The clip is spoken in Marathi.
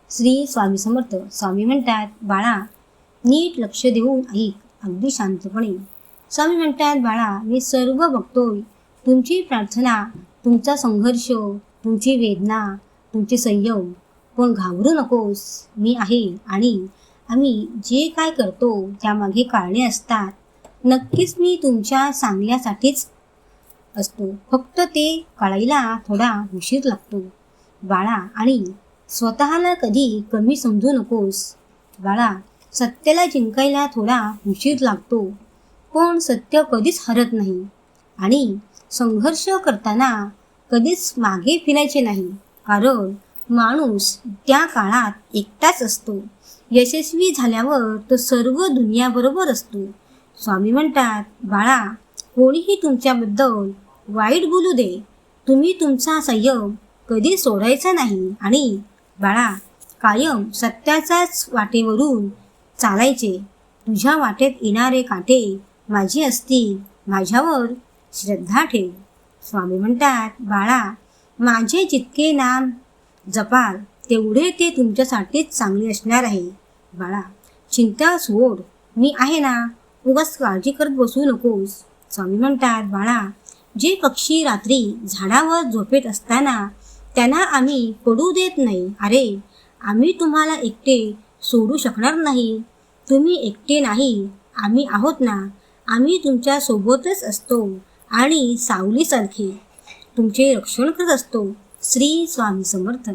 श्री स्वामी समर्थ. स्वामी म्हणतात, बाळा नीट लक्ष देऊन ऐक, अगदी शांतपणे. स्वामी म्हणतात, बाळा मी सर्व बघतोय. तुमची प्रार्थना, तुमचा संघर्ष, तुमची वेदना, तुमचे संयम. पण घाबरू नकोस, मी आहे. आणि आम्ही जे काय करतो त्यामागे कारणे असतात. नक्कीच मी तुमच्या चांगल्यासाठीच असतो, फक्त ते कळायला थोडा उशीर लागतो बाळा. आणि स्वतःला कधी कमी समजू नकोस बाळा. सत्याला जिंकायला थोडा उशीर लागतो, पण सत्य कधीच हरत नाही. आणि संघर्ष करताना कधीच मागे फिरायचे नाही, कारण माणूस त्या काळात एकटाच असतो. यशस्वी झाल्यावर तो सर्व दुनियाबरोबर असतो. स्वामी म्हणतात, बाळा कोणीही तुमच्याबद्दल वाईट बोलू दे, तुम्ही तुमचा संयम कधी सोडायचा नाही. आणि बाळा कायम सत्याच्याच वाटेवरून चालायचे. तुझ्या वाटेत येणारे काटे माझे असतील, माझ्यावर श्रद्धा ठेव. स्वामी म्हणतात, बाळा माझे जितके नाम जपाल तेवढे ते तुमच्यासाठीच चांगले असणार आहे. बाळा चिंता सोड, मी आहे ना, उगाच काळजी करत बसू नकोस. स्वामी म्हणतात, बाळा जे पक्षी रात्री झाडावर झोपेत असताना त्यांना आम्ही पडू देत नाही. अरे आम्ही तुम्हाला एकटे सोडू शकणार नाही. तुम्ही एकटे नाही, आम्ही आहोत ना. आम्ही तुमच्या सोबतच असतो आणि सावलीसारखे तुमचे रक्षण करत असतो. श्री स्वामी समर्थ.